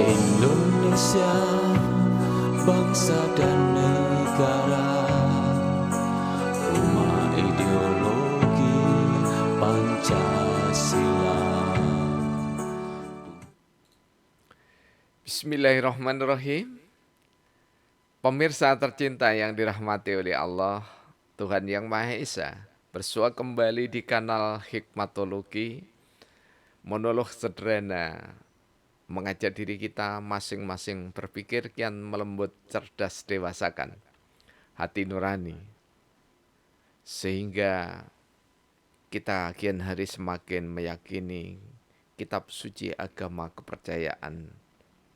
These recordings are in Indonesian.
Indonesia, bangsa dan negara, rumah ideologi Pancasila. Bismillahirrahmanirrahim. Pemirsa tercinta yang dirahmati oleh Allah, Tuhan Yang Maha Esa, bersua kembali di kanal Hikmatologi, monolog sederhana, mengajak diri kita masing-masing berpikir kian melembut, cerdas, dewasakan hati nurani, sehingga kita kian hari semakin meyakini kitab suci agama kepercayaan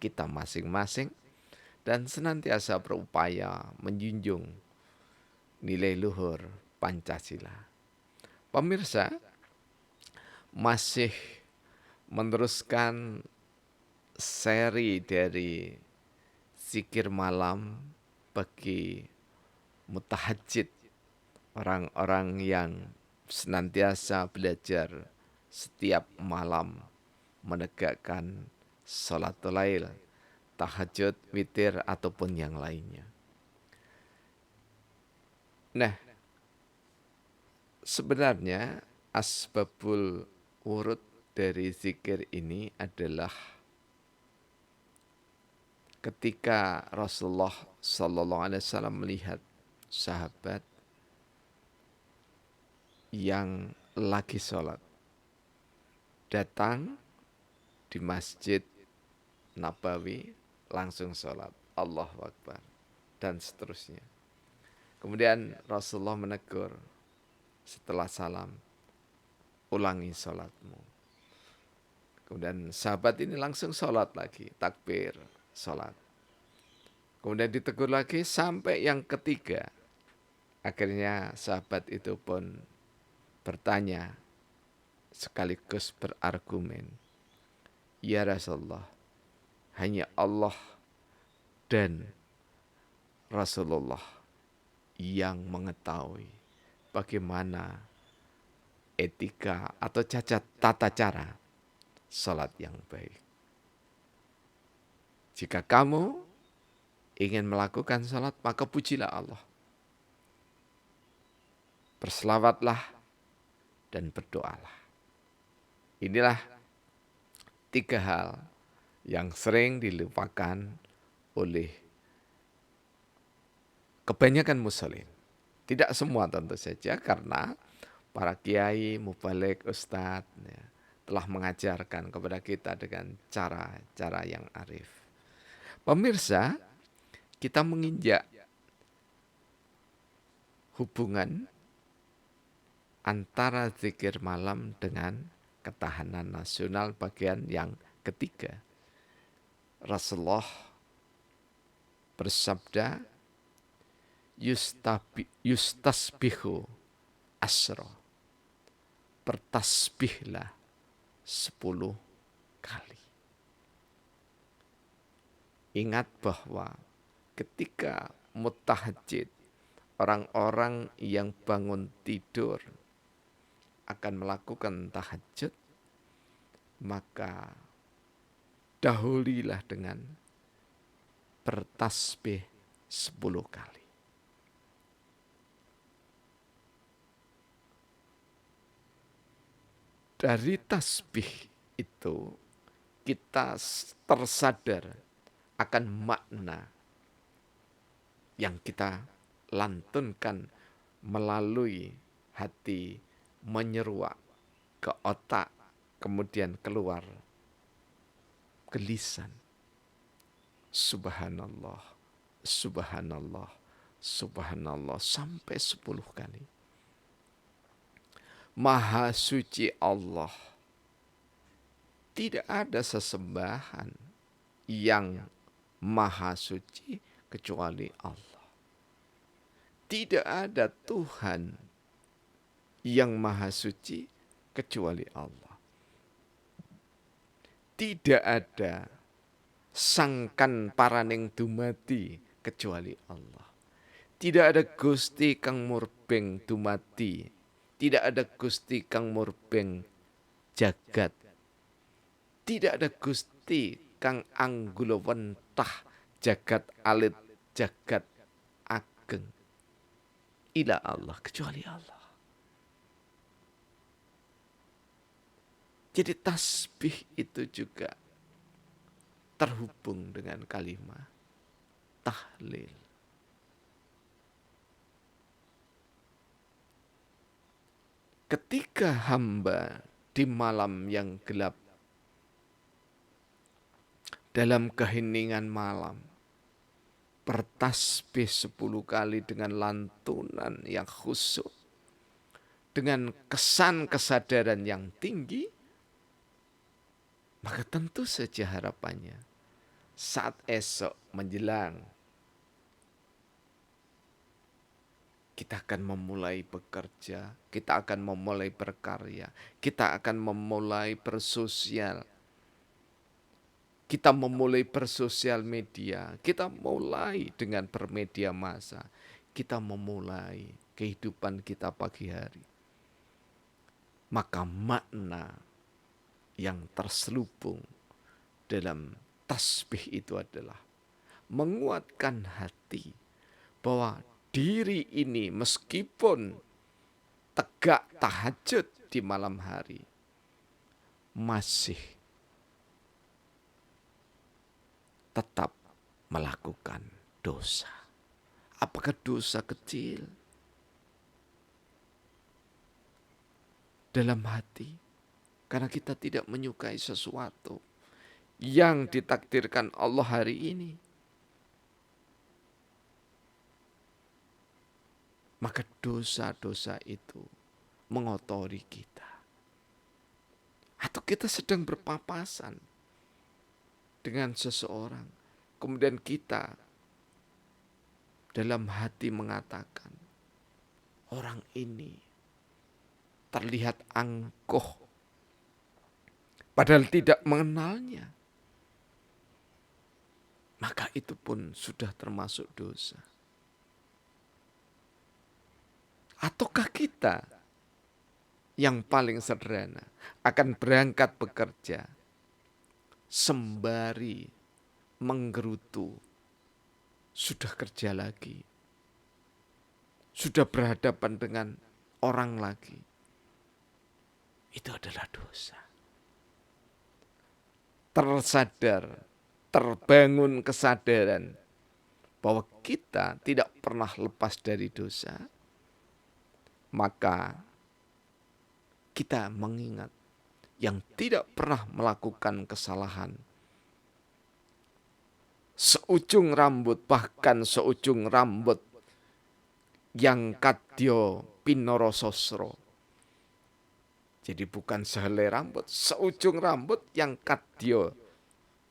kita masing-masing, dan senantiasa berupaya menjunjung nilai luhur Pancasila. Pemirsa, masih meneruskan seri dari zikir malam bagi mutahajjid, orang-orang yang senantiasa belajar setiap malam menegakkan sholatul lail, tahajud, witir, ataupun yang lainnya. Nah, sebenarnya asbabul wurud dari zikir ini adalah ketika Rasulullah SAW melihat sahabat yang lagi sholat, datang di Masjid Nabawi, langsung sholat, Allahu Akbar, dan seterusnya. Kemudian Rasulullah menegur setelah salam, ulangi sholatmu. Kemudian sahabat ini langsung sholat lagi, takbir, sholat. Kemudian ditegur lagi sampai yang ketiga. Akhirnya sahabat itu pun bertanya sekaligus berargumen, ya Rasulullah, hanya Allah dan Rasulullah yang mengetahui bagaimana etika atau tata cara salat yang baik. Jika kamu ingin melakukan salat, maka pujilah Allah. Berselawatlah dan berdoalah. Inilah 3 hal yang sering dilupakan oleh kebanyakan muslim. Tidak semua tentu saja, karena para kiai, mubalik, ustadz telah mengajarkan kepada kita dengan cara-cara yang arif. Pemirsa, kita menginjak hubungan antara zikir malam dengan ketahanan nasional bagian yang ketiga. Rasulullah bersabda, yustasbihu asro, bertasbihlah 10 kali. Ingat bahwa ketika mutahajjid, orang-orang yang bangun tidur akan melakukan tahajud, maka dahulilah dengan bertasbih 10 kali. Dari tasbih itu kita tersadar akan makna yang kita lantunkan melalui hati, menyeruak ke otak, kemudian keluar ke lisan. Subhanallah, subhanallah, subhanallah, sampai 10 kali. Maha suci Allah. Tidak ada sesembahan yang maha suci kecuali Allah. Tidak ada Tuhan yang maha suci kecuali Allah. Tidak ada sangkan paraning dumati kecuali Allah. Tidak ada Gusti kang murbeng dumati. Tidak ada Gusti kang murbeng jagat. Tidak ada Gusti ingkang anggula wentah jagat alit jagat ageng ila Allah, kecuali Allah. Jadi tasbih itu juga terhubung dengan kalimat tahlil. Ketika hamba di malam yang gelap, dalam keheningan malam, bertasbih 10 kali dengan lantunan yang khusyuk, dengan kesan kesadaran yang tinggi, maka tentu saja harapannya saat esok menjelang kita akan memulai bekerja, kita akan memulai berkarya, kita akan memulai bersosial, kita memulai bersosial media, kita mulai dengan bermedia massa, kita memulai kehidupan kita pagi hari. Maka makna yang terselubung dalam tasbih itu adalah menguatkan hati bahwa diri ini meskipun tegak tahajud di malam hari masih tetap melakukan dosa. Apakah dosa kecil? Dalam hati, karena kita tidak menyukai sesuatu yang ditakdirkan Allah hari ini, maka dosa-dosa itu mengotori kita. Atau kita sedang berpapasan dengan seseorang, kemudian kita dalam hati mengatakan, orang ini terlihat angkuh, padahal tidak mengenalnya. Maka itu pun sudah termasuk dosa. Ataukah kita yang paling sederhana akan berangkat bekerja sembari menggerutu, sudah kerja lagi, sudah berhadapan dengan orang lagi. Itu adalah dosa. Tersadar, terbangun kesadaran bahwa kita tidak pernah lepas dari dosa, maka kita mengingat yang tidak pernah melakukan kesalahan. Seujung rambut, bahkan seujung rambut yang kadya pinara sasra. Jadi bukan sehelai rambut, seujung rambut yang kadya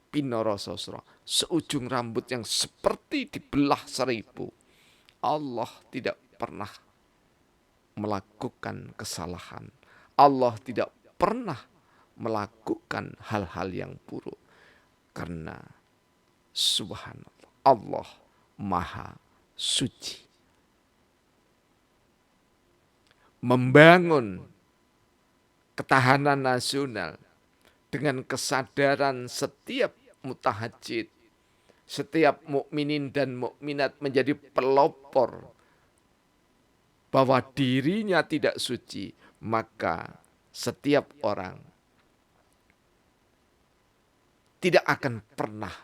pinara sasra. Seujung rambut yang seperti dibelah 1000. Allah tidak pernah melakukan kesalahan. Allah tidak pernah melakukan hal-hal yang buruk. Karena subhanallah, Allah maha suci. Membangun ketahanan nasional dengan kesadaran setiap mutahajjid, setiap mukminin dan mukminat menjadi pelopor bahwa dirinya tidak suci, maka setiap orang tidak akan pernah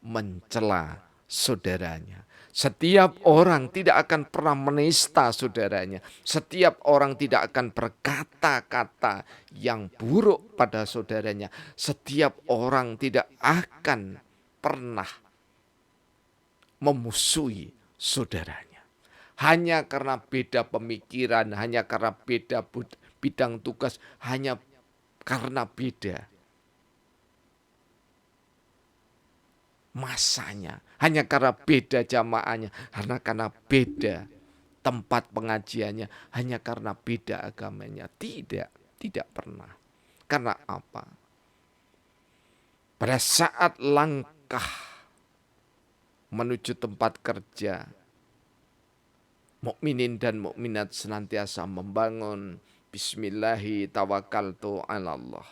mencela saudaranya. Setiap orang tidak akan pernah menista saudaranya. Setiap orang tidak akan berkata-kata yang buruk pada saudaranya. Setiap orang tidak akan pernah memusuhi saudaranya. Hanya karena beda pemikiran, hanya karena beda bidang tugas, hanya karena beda masanya, hanya karena beda jamaahnya, karena beda tempat pengajiannya, hanya karena beda agamanya. Tidak pernah. Karena apa? Pada saat langkah menuju tempat kerja, mukminin dan mukminat senantiasa membangun Bismillahi tawakkaltu 'alallah.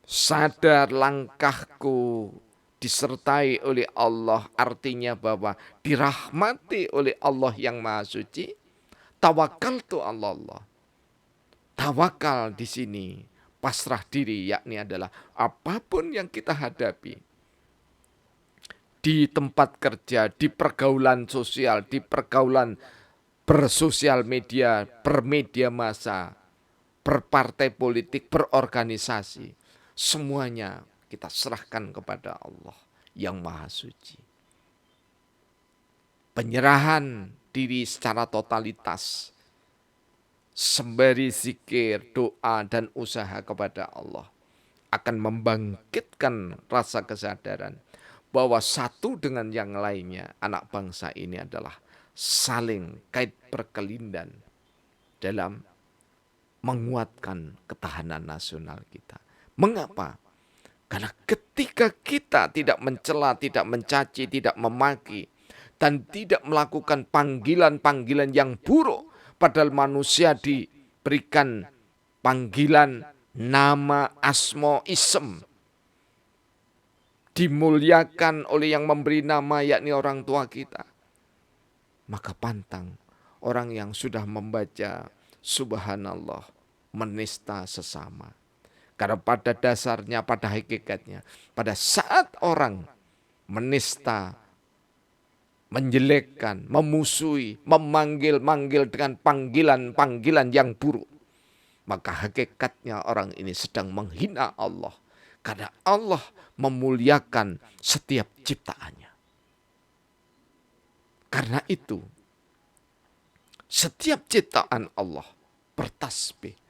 sadar langkahku disertai oleh Allah, artinya bahwa dirahmati oleh Allah yang Maha Suci, tawakaltu ala Allah. Tawakal di sini pasrah diri, yakni adalah apapun yang kita hadapi di tempat kerja, di pergaulan sosial, di pergaulan bersosial media, bermedia massa, berpartai politik, berorganisasi, semuanya kita serahkan kepada Allah yang Maha Suci. Penyerahan diri secara totalitas, sembari zikir, doa, dan usaha kepada Allah akan membangkitkan rasa kesadaran bahwa satu dengan yang lainnya anak bangsa ini adalah saling kait berkelindan dalam menguatkan ketahanan nasional kita. Mengapa? Karena ketika kita tidak mencela, tidak mencaci, tidak memaki, dan tidak melakukan panggilan-panggilan yang buruk, padahal manusia diberikan panggilan nama, asma, isem, dimuliakan oleh yang memberi nama, yakni orang tua kita. Maka pantang orang yang sudah membaca subhanallah menista sesama. Karena pada dasarnya, pada hakikatnya, pada saat orang menista, menjelekkan, memusuhi, memanggil-manggil dengan panggilan-panggilan yang buruk, maka hakikatnya orang ini sedang menghina Allah. Karena Allah memuliakan setiap ciptaannya. Karena itu, setiap ciptaan Allah bertasbih.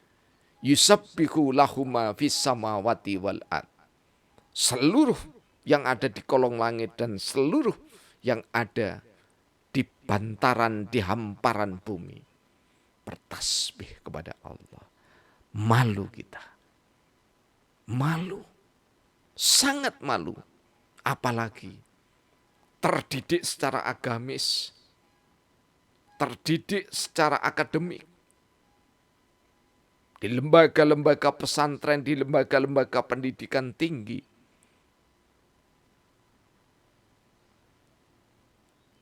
Yusabbihu lahuma fis samawati wal ard. Seluruh yang ada di kolong langit dan seluruh yang ada di bantaran, di hamparan bumi bertasbih kepada Allah. Malu kita. Malu. Sangat malu. Apalagi terdidik secara agamis, terdidik secara akademik, di lembaga-lembaga pesantren, di lembaga-lembaga pendidikan tinggi.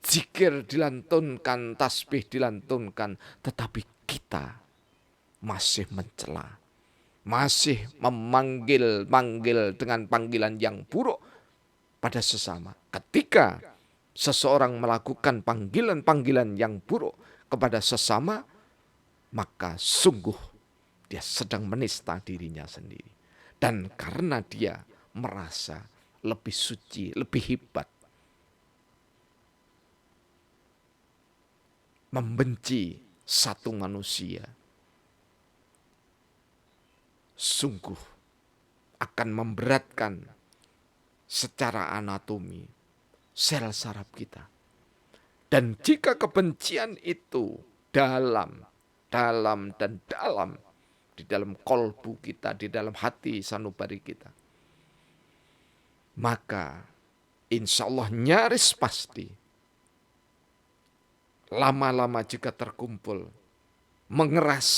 Zikir dilantunkan, tasbih dilantunkan, tetapi kita masih mencela, masih memanggil-manggil dengan panggilan yang buruk pada sesama. Ketika seseorang melakukan panggilan-panggilan yang buruk kepada sesama, maka sungguh dia sedang menista dirinya sendiri. Dan karena dia merasa lebih suci, lebih hebat, membenci satu manusia, sungguh akan memberatkan secara anatomi sel saraf kita. Dan jika kebencian itu dalam di dalam kolbu kita, di dalam hati sanubari kita, maka insya Allah nyaris pasti lama-lama jika terkumpul mengeras,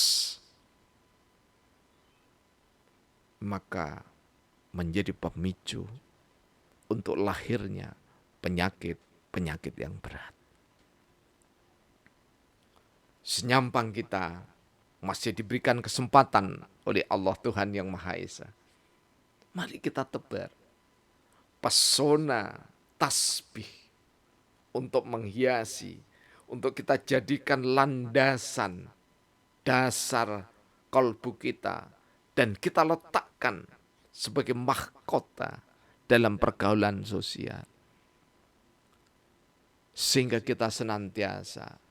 maka menjadi pemicu untuk lahirnya penyakit-penyakit yang berat. Senyampang kita masih diberikan kesempatan oleh Allah Tuhan yang Maha Esa. Mari kita tebar pesona tasbih untuk menghiasi, untuk kita jadikan landasan dasar kalbu kita, dan kita letakkan sebagai mahkota dalam pergaulan sosial. Sehingga kita senantiasa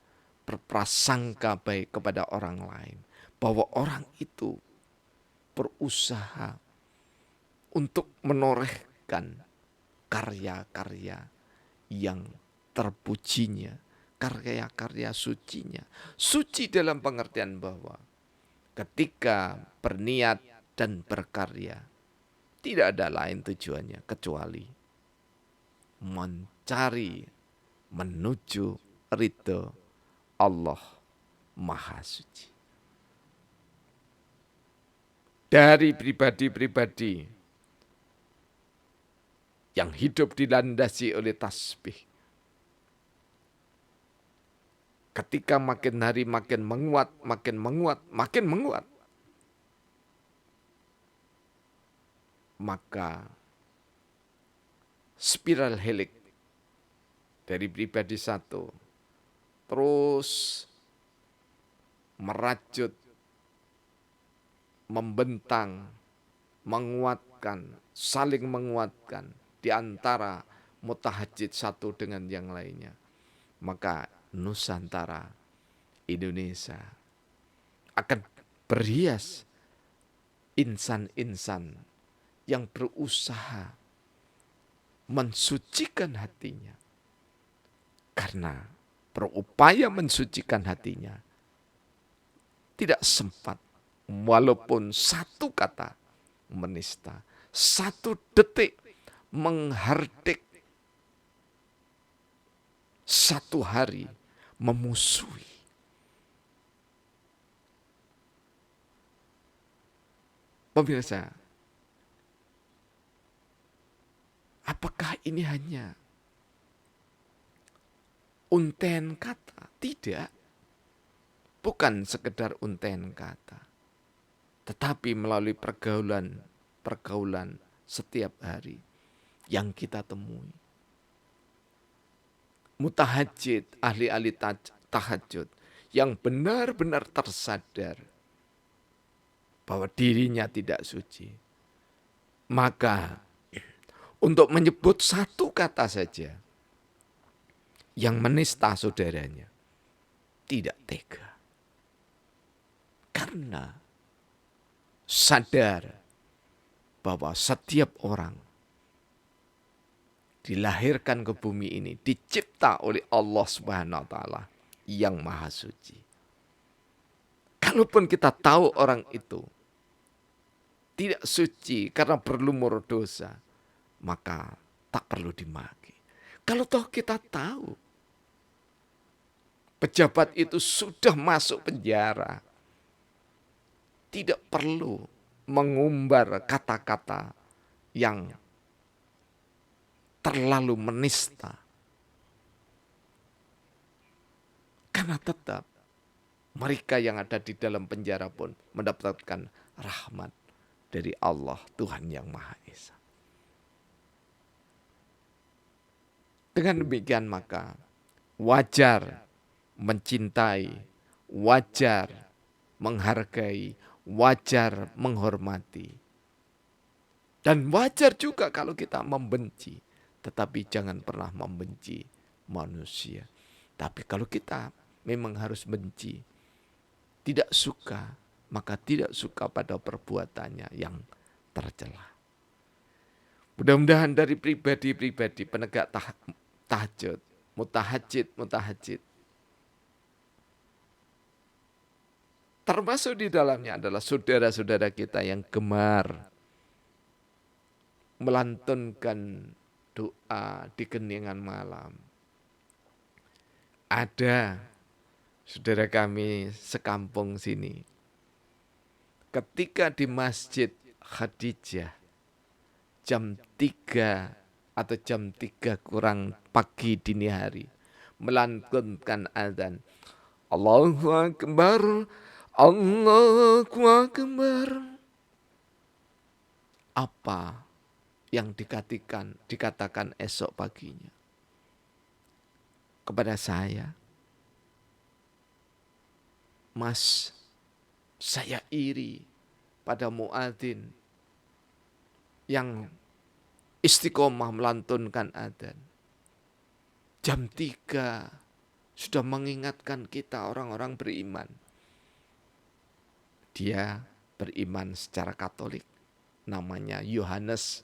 berprasangka baik kepada orang lain, bahwa orang itu berusaha untuk menorehkan karya-karya yang terpujinya, karya-karya sucinya. Suci dalam pengertian bahwa ketika berniat dan berkarya, tidak ada lain tujuannya kecuali mencari, menuju ridho Allah Maha Suci. Dari pribadi-pribadi yang hidup dilandasi oleh tasbih. Ketika makin hari makin menguat, maka spiral helik dari pribadi satu terus merajut, membentang, menguatkan, saling menguatkan di antara mutahajjid satu dengan yang lainnya. Maka Nusantara, Indonesia akan berhias insan-insan yang berusaha mensucikan hatinya. Karena berupaya mensucikan hatinya tidak sempat, walaupun satu kata menista, satu detik menghardik, satu hari memusuhi. Pemirsa, apakah ini hanya unten kata? Tidak. Bukan sekedar unten kata. Tetapi melalui pergaulan setiap hari yang kita temui. Mutahajjid, ahli-ahli tahajud yang benar-benar tersadar bahwa dirinya tidak suci. Maka untuk menyebut satu kata saja yang menista saudaranya tidak tega. Karena sadar bahwa setiap orang dilahirkan ke bumi ini, dicipta oleh Allah Subhanahu wa taala yang maha suci. Kalaupun kita tahu orang itu tidak suci karena berlumur dosa, maka tak perlu dimaki. Kalau toh kita tahu pejabat itu sudah masuk penjara, tidak perlu mengumbar kata-kata yang terlalu menista. Karena tetap mereka yang ada di dalam penjara pun mendapatkan rahmat dari Allah Tuhan yang Maha Esa. Dengan demikian maka wajar mencintai, wajar menghargai, wajar menghormati. Dan wajar juga kalau kita membenci. Tetapi jangan pernah membenci manusia. Tapi kalau kita memang harus benci, tidak suka, maka tidak suka pada perbuatannya yang tercela. Mudah-mudahan dari pribadi-pribadi penegak tahajud, mutahajjid, termasuk di dalamnya adalah saudara-saudara kita yang gemar melantunkan doa di keningan malam. Ada saudara kami sekampung sini, ketika di Masjid Khadijah jam 3 atau jam 3 kurang pagi dini hari melantunkan azan, Allahu Akbar, Allahu Akbar. Apa yang dikatakan esok paginya kepada saya? Mas, saya iri pada muadzin yang istiqomah melantunkan adzan. Jam 3 sudah mengingatkan kita orang-orang beriman. Dia beriman secara Katolik. Namanya Yohanes.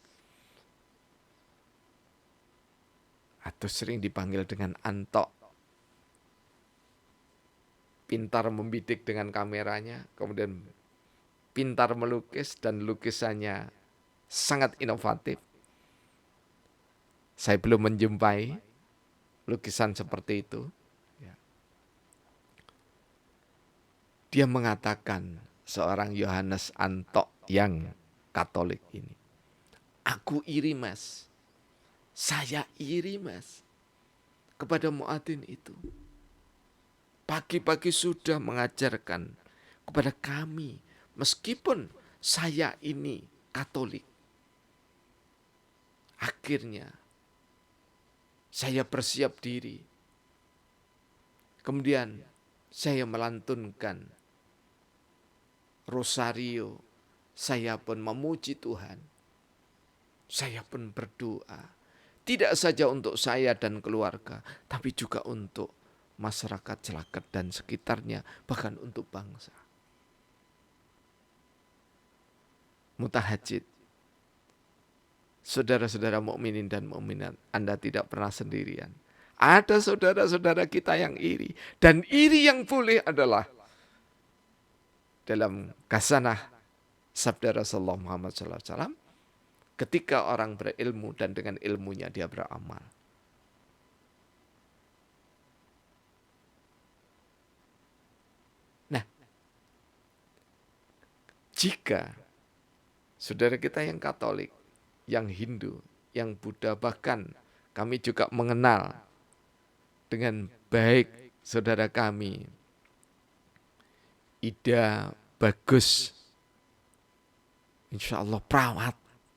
Atau sering dipanggil dengan Antok. Pintar membidik dengan kameranya. Kemudian pintar melukis dan lukisannya sangat inovatif. Saya belum menjumpai lukisan seperti itu. Dia mengatakan, seorang Yohanes Antok yang Katolik ini, aku iri mas, Saya iri mas kepada muadzin itu. Pagi-pagi sudah mengajarkan kepada kami, meskipun saya ini Katolik. Akhirnya saya bersiap diri. Kemudian saya melantunkan rosario. Saya pun memuji Tuhan. Saya pun berdoa. Tidak saja untuk saya dan keluarga, tapi juga untuk masyarakat Cilacap dan sekitarnya, bahkan untuk bangsa. Mutahajid. Saudara-saudara mukminin dan mukminat, Anda tidak pernah sendirian. Ada saudara-saudara kita yang iri. Dan iri yang boleh adalah dalam kasanah sabda Rasulullah Muhammad SAW, ketika orang berilmu dan dengan ilmunya dia beramal. Nah, jika saudara kita yang Katolik, yang Hindu, yang Buddha, bahkan kami juga mengenal dengan baik saudara kami, Ida Bagus, insya Allah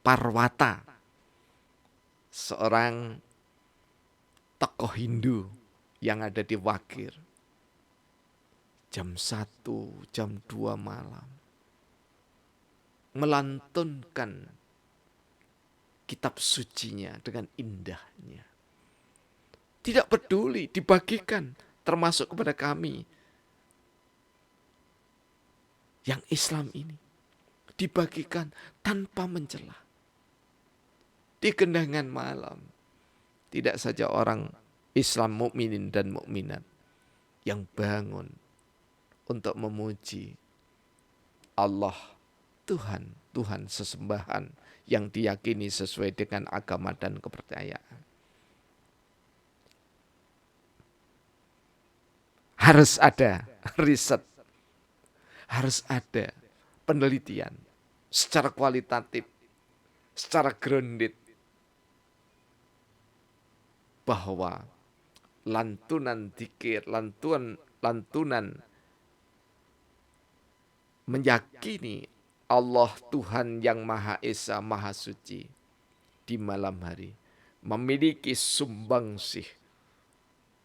Parwata, seorang tokoh Hindu yang ada di Wakir. Jam 1, jam 2 malam. Melantunkan kitab sucinya dengan indahnya. Tidak peduli, dibagikan termasuk kepada kami. Yang Islam ini dibagikan tanpa mencela. Di gendangan malam. Tidak saja orang Islam mukminin dan mukminat yang bangun untuk memuji Allah, Tuhan sesembahan yang diyakini sesuai dengan agama dan kepercayaan. Harus ada riset, harus ada penelitian secara kualitatif, secara grounded, bahwa lantunan dzikir, lantunan meyakini Allah Tuhan yang Maha Esa, Maha Suci di malam hari memiliki sumbangsih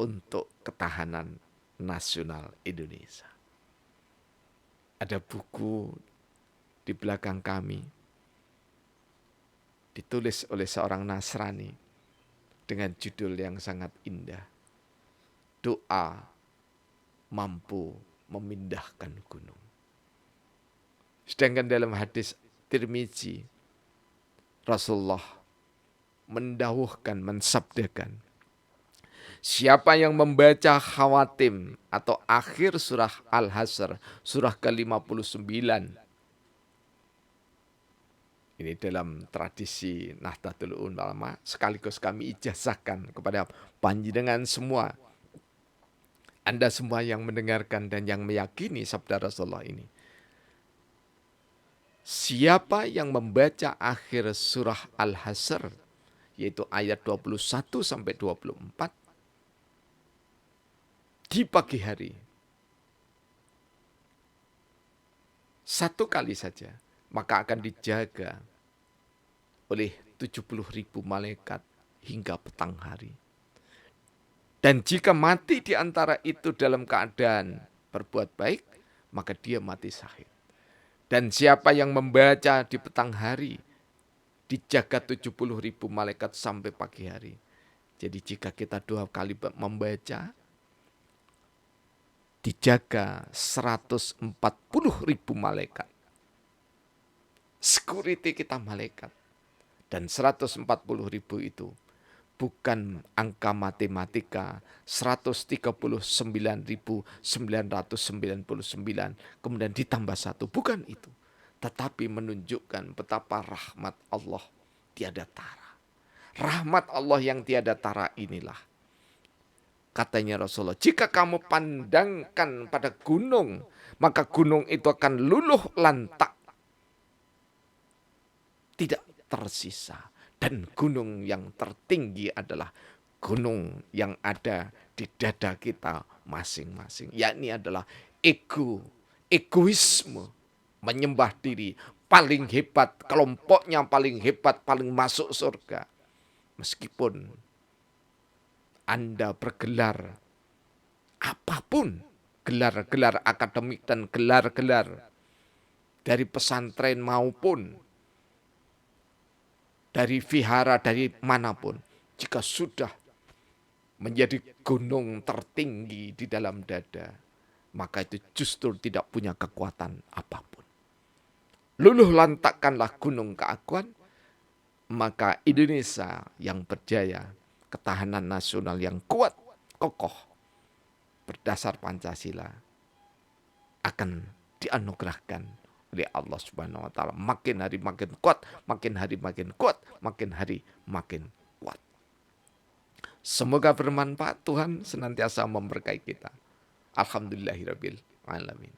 untuk ketahanan nasional Indonesia. Ada buku di belakang kami ditulis oleh seorang Nasrani dengan judul yang sangat indah. Doa mampu memindahkan gunung. Sedangkan dalam hadis Tirmizi, Rasulullah mensabdakan, siapa yang membaca khawatim atau akhir surah Al-Hasr, surah ke-59. Ini dalam tradisi Nahdlatul Ulama, sekaligus kami ijazahkan kepada panjenengan semua. Anda semua yang mendengarkan dan yang meyakini sabda Rasulullah ini. Siapa yang membaca akhir surah Al-Hasr, yaitu ayat 21 sampai 24, di pagi hari, satu kali saja, maka akan dijaga oleh 70.000 malaikat hingga petang hari. Dan jika mati di antara itu dalam keadaan berbuat baik, maka dia mati syahid. Dan siapa yang membaca di petang hari, dijaga 70.000 malaikat sampai pagi hari. Jadi jika kita 2 kali membaca, dijaga 140.000 malaikat. Security kita malaikat. Dan 140.000 itu bukan angka matematika 139.999 kemudian ditambah 1. Bukan itu. Tetapi menunjukkan betapa rahmat Allah tiada tara. Rahmat Allah yang tiada tara inilah, katanya Rasulullah, jika kamu pandangkan pada gunung, maka gunung itu akan luluh lantak. Tidak tersisa Dan gunung yang tertinggi adalah gunung yang ada di dada kita masing-masing. Yakni adalah ego, egoisme, menyembah diri, paling hebat, kelompoknya paling hebat, paling masuk surga. Meskipun Anda bergelar apapun, gelar-gelar akademik dan gelar-gelar dari pesantren maupun dari vihara, dari manapun, jika sudah menjadi gunung tertinggi di dalam dada, maka itu justru tidak punya kekuatan apapun. Luluh lantakkanlah gunung keakuan, maka Indonesia yang berjaya, ketahanan nasional yang kuat, kokoh, berdasar Pancasila, akan dianugerahkan oleh Allah Subhanahu wa taala. Makin hari makin kuat, makin hari makin kuat, makin hari makin kuat. Semoga bermanfaat. Tuhan senantiasa memberkahi kita. Alhamdulillahirabbil alamin.